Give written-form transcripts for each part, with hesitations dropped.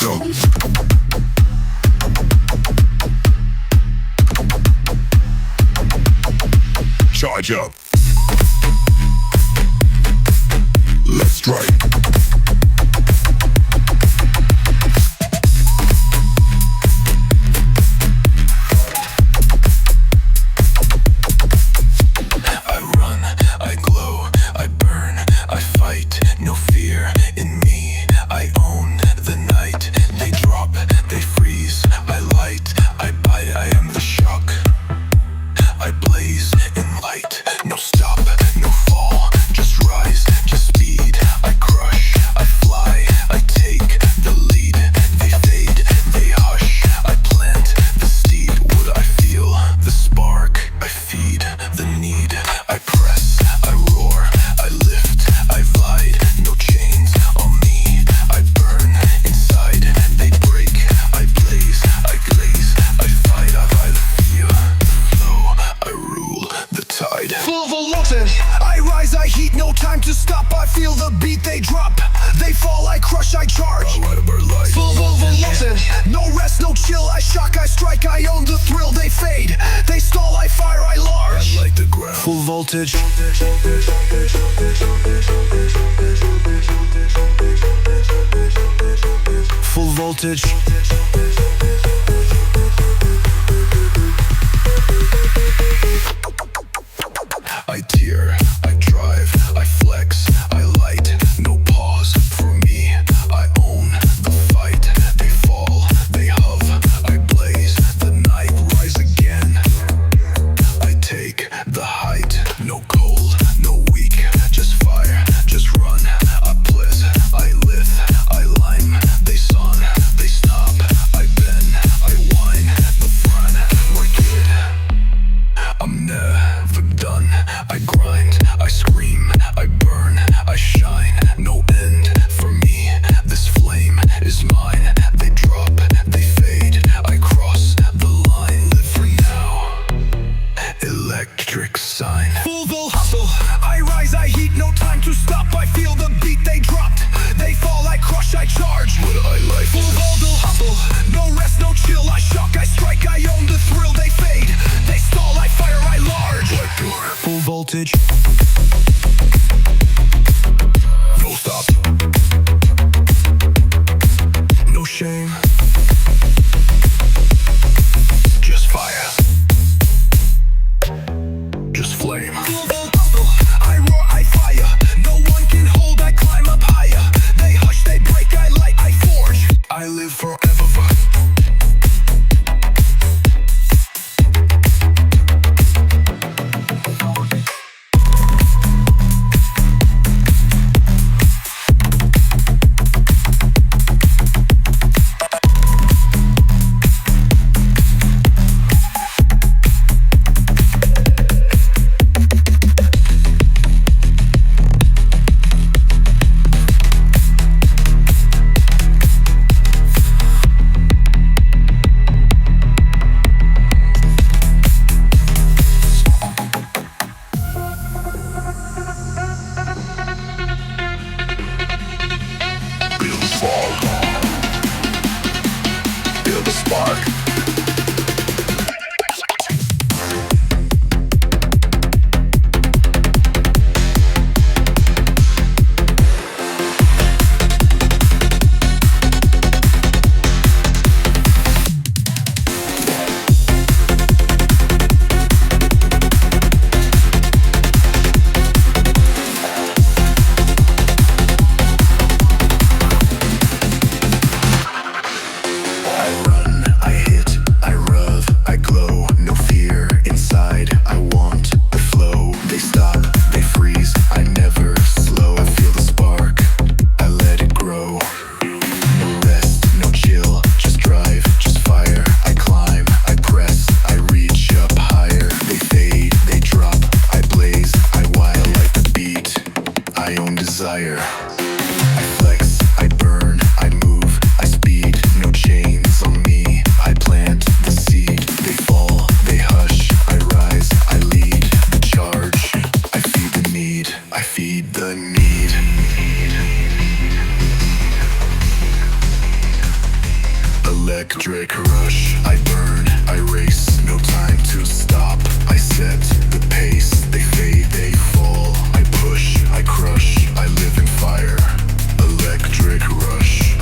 Yo. Charge up. Let's strike. Voltage. Full voltage. I tear, I drive, I flex, I light, no pause for me. I own the fight. They fall, they hove, I blaze, the night rise again. I take the height. No cold, no weak, just fire, just run. I bliss, I lith, I lime, they son, they stop. I bend, I whine, the front, wicked. I'm never done. I grind, I scream, I burn, I shine. No end for me. This flame is mine. They drop, they fade. I cross the line. Live for now. Electric sign. Hustle, I rise, I heat, no time to stop. I feel the beat, they dropped. They fall, I crush, I charge. What I like. Full voltage, hustle, no rest, no chill. I shock, I strike, I own the thrill. They fade, they stall, I fire, I large. Full voltage. No stop. No shame. Just fire. Just flame. I roar, I fire. No one can hold, I climb up higher. They hush, they break, I light, I forge. I live forever. Feel the spark. electric rush. I burn, I race, no time to stop. I set the pace, they fade, they fall. I push, I crush, I live in fire. Electric rush,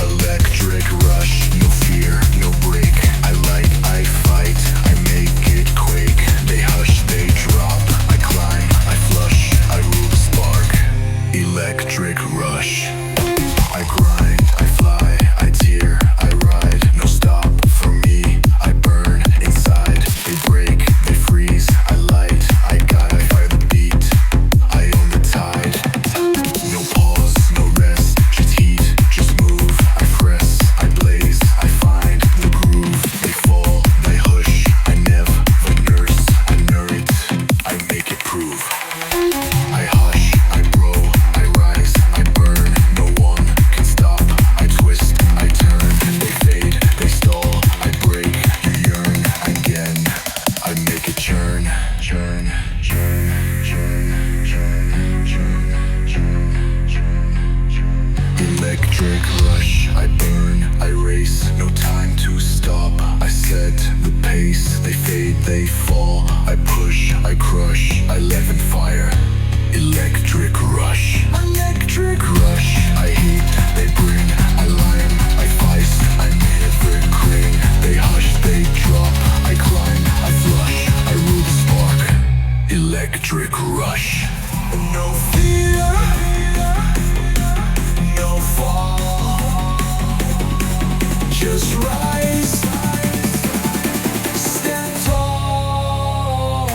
no fear, no break. I light, I fight, I make it quake. They hush, they drop, I climb, I flush, I rule the spark. Electric rush. I grind, I fly, I tear, I ride, no stop for me. I burn inside, they break, they freeze. I light, I guide, I fire the beat. I own the tide. No pause, no rest, just heat, just move. I press, I blaze, I find the groove. They fall, they hush, I never nurse, I nurse it, I make it prove. I hush, I grow, I rise, I burn. No one can stop. I twist, I turn. They fade, they stall. I break, you yearn again. I make it churn, churn, churn, churn, churn, churn, churn, churn, churn. Electric rush. I burn, I race. No time to stop. I set the pace. They fade, they fall. I push, I crush. I live in fire. Electric rush. Electric rush. I heat, they bring. I lime, I feist. I never cling. They hush, they drop. I climb, I flush. I rule the spark. Electric rush. No fear, no fall. Just rise. Stand tall.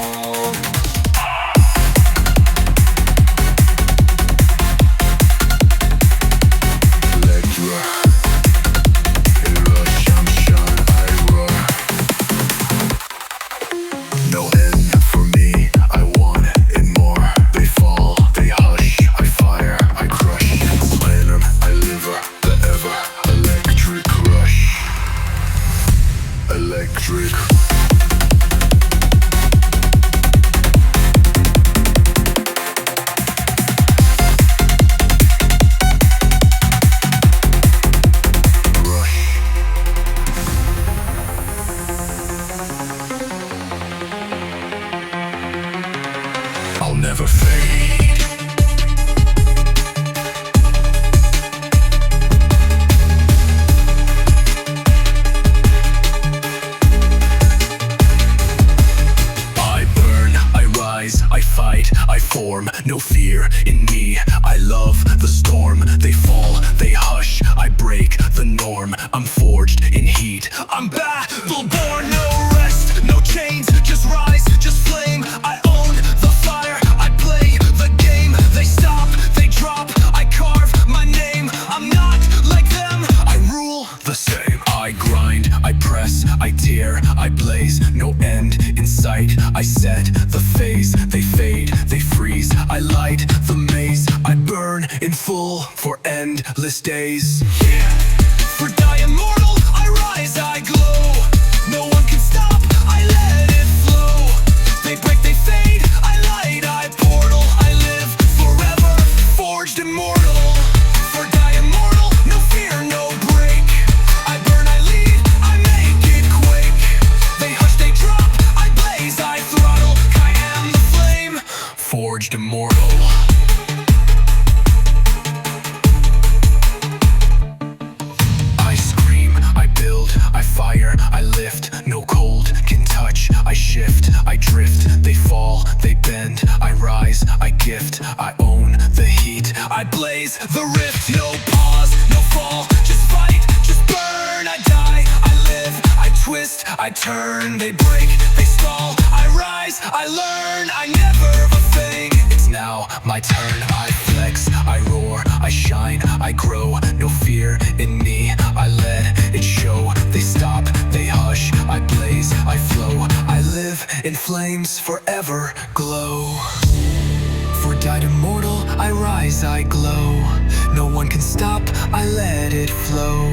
No end for me, I want it more. They fall, they hush, I fire, I crush. Plenum, I live the ever. Electric rush. Electric. I'll never fade. I burn, I rise, I fight, I form. No fear in me, I love the storm. They fall, they hush, I break the norm. I'm forged in heat, I'm battle born. No rest, no chains, just rise, just flame. I own the fire, I play the game. They stop, they drop, I carve my name. I'm not like them, I rule the same. I grind, I press, I tear, I blaze. No end in sight, I set the phase. They fade, they freeze, I light the maze. I burn in full for endless days. For die immortal, I rise, I glow. No one can stop, I let it flow. They break, they fade, I light, I portal. I live forever, forged immortal. For die immortal, no fear, no break. I burn, I lead, I make it quake. They hush, they drop, I blaze, I throttle. I am the flame, forged immortal. I scream, I build, I fire, I lift. No cold can touch, I shift, I drift. They fall, they bend, I rise, I gift. I own the heat, I blaze the rift. No pause, no fall, just fight, just burn. I die, I live, I twist, I turn. They break, they stall, I rise, I learn. I never a thing. It's now my turn. I flex, I roar, I shine, I grow. No fear in me, I let it show. They stop, they hush, I blaze, I flow. I live in flames, forever glow. For died immortal, I rise, I glow. No one can stop, I let it flow.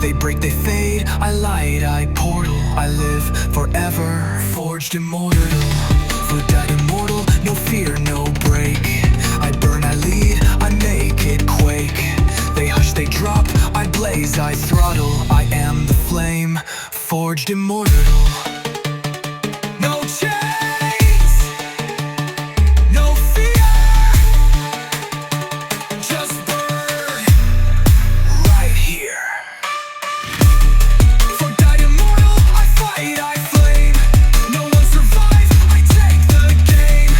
They break, they fade, I light, I portal. I live forever, forged immortal. For died immortal, no fear, no break. I burn, I lead, I make it quake. They hush, they drop, I blaze, I throttle. I am the flame, forged immortal. No chains, no fear, just burn right here. For died immortal, I fight, I flame. No one survives, I take the game.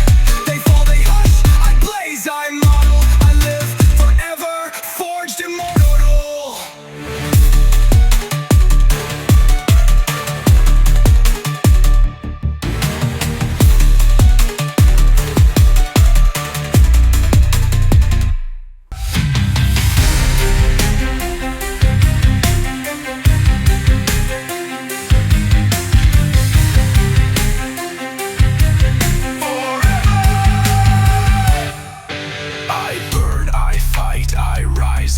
They fall, they hush, I blaze, I model. I live forever, forged immortal.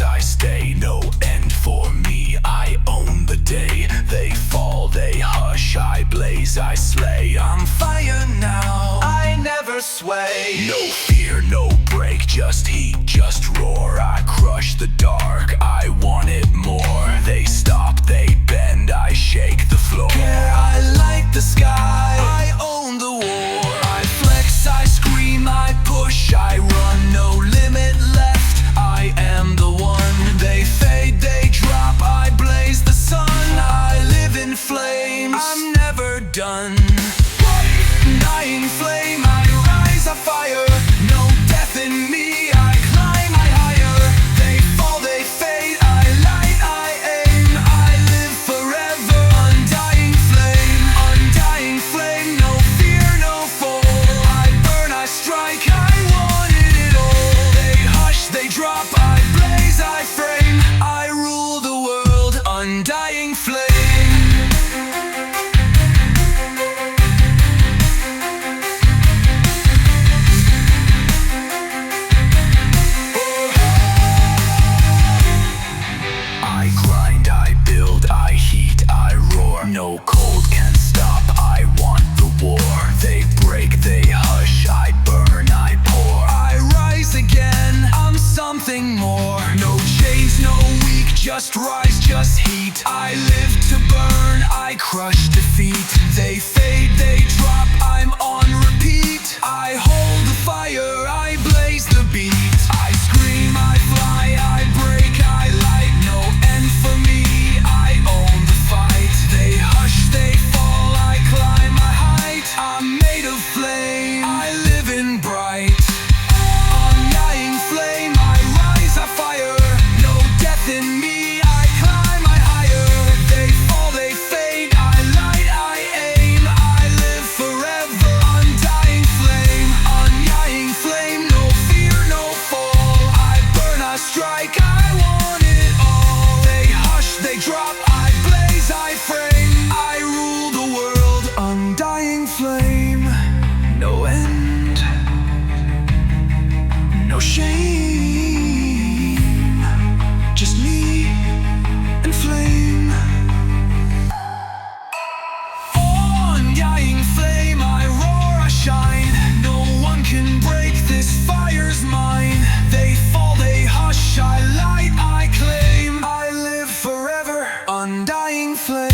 I stay, no end for me. I own the day. They fall, they hush. I blaze, I slay. I'm fire now. I never sway. No fear, no break. Just heat, just roar. I crush the dark. I want it more. They stop, they bend. I shake the floor. Yeah, I light the sky. I own the war. I flex, I scream, I push, I run. No limit left. I am the one. They fade, they drop, I blaze the sun. I live in flames, I'm never done. Undying flame, I rise a fire. No death in me, I climb, I higher. They fall, they fade, I light, I aim. I live forever. Undying flame, no fear, no fall. I burn, I strike, I wanted it all. They hush, they drop, I blaze, I frame. I rule the world, undying flame. I grind, I build, I heat, I roar. No cold can stop, I want the war. They break, they hush, I burn, I pour. I rise again, I'm something more. No chains, no weak, just rise, just heat. I live to burn, I crush defeat. They fade, they drop, I'm on repeat. I hold the fire, I blaze the beat. I scream, I fly, I break, I light. No end for me, I own the fight. They hush, they fall, I climb my height. I'm made of flame, I live in bright. Undying flame, I rise a fire. No death in me, I climb, I higher. They fall, they fade, I light, I aim. I live forever. Undying flame, no fear, no fall. I burn, I strike, I want it all. They hush, they drop, I blaze, I frame. I rule the world. Undying flame, no end, no shame, just me and flame. Undying flame, I roar, I shine. No one can break, this fire's mine. They fall, they hush, I light, I claim. I live forever. Undying flame.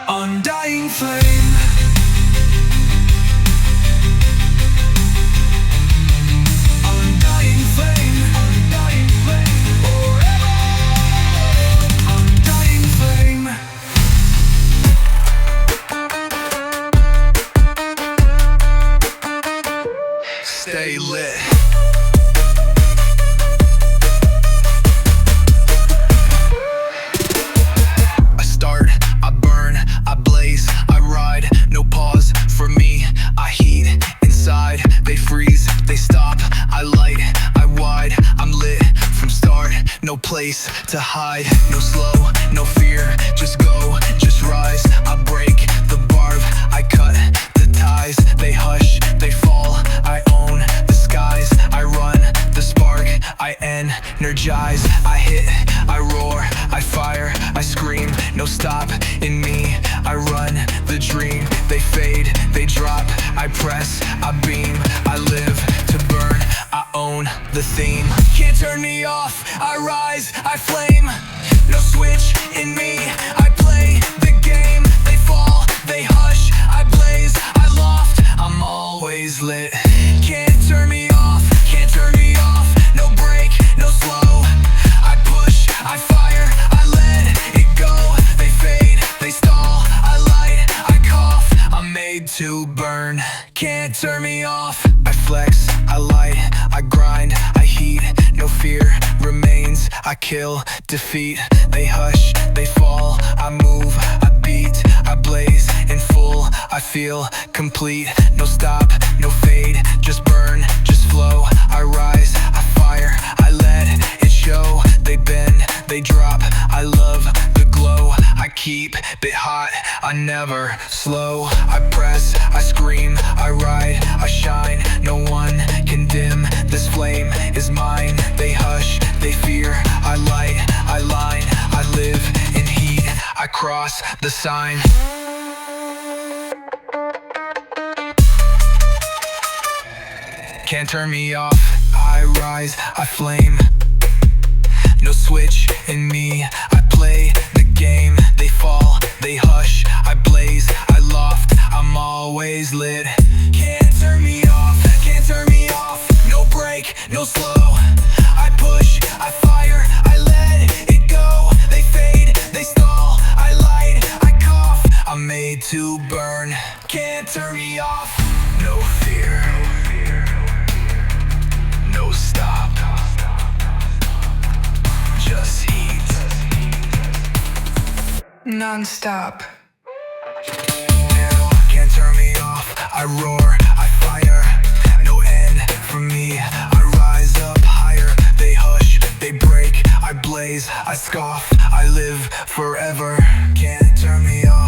Undying flame. Undying flame. Undying flame. Forever. Undying flame. Stay lit. No place to hide, no slow, no fear, just go, just rise. I break the barb, I cut the hypnotize, they hush, they fall. I own the skies, I run the spark, I energize. I hit, I roar, I fire, I scream, no stop in me. I run the dream, they fade, they drop. I press, I beam, I live to burn, I own the theme. Can't turn me off, I rise, I flame. No switch in me, I play the game. They fall, they hush, I blaze, I loft, I'm always lit. Can't turn me off, can't turn me off. No break, no slow. I push, I fire, I let it go. They fade, they stall, I light, I cough. I'm made to burn, can't turn me off. I flex, I light, I grind, I heat. No fear remains, I kill, defeat. They hush, they fall, I move, I beat, I blaze in full. I feel complete, no stop, no fade, just burn, just flow. I rise, I fire, I let it show. They bend, they drop, I love the glow. I keep it hot, I never slow. I press, I scream, I ride, I shine. No one can dim, this flame is mine. They hush, they fear, I light, I line, I live in heat, I cross the sign. Can't turn me off, I rise, I flame. No switch in me, I play the game. They fall, they hush, I blaze, I loft, I'm always lit. Can't turn me off, can't turn me off. No break, no slow. I push, I fire, I let it go. They fade, they stall, I light, I cough. I'm made to burn, can't turn me off. No fear, no stop, just heat, non-stop. Can't turn me off, I roar, I fire. No end for me, I rise up higher. They hush, they break, I blaze, I scoff, I live forever. Can't turn me off.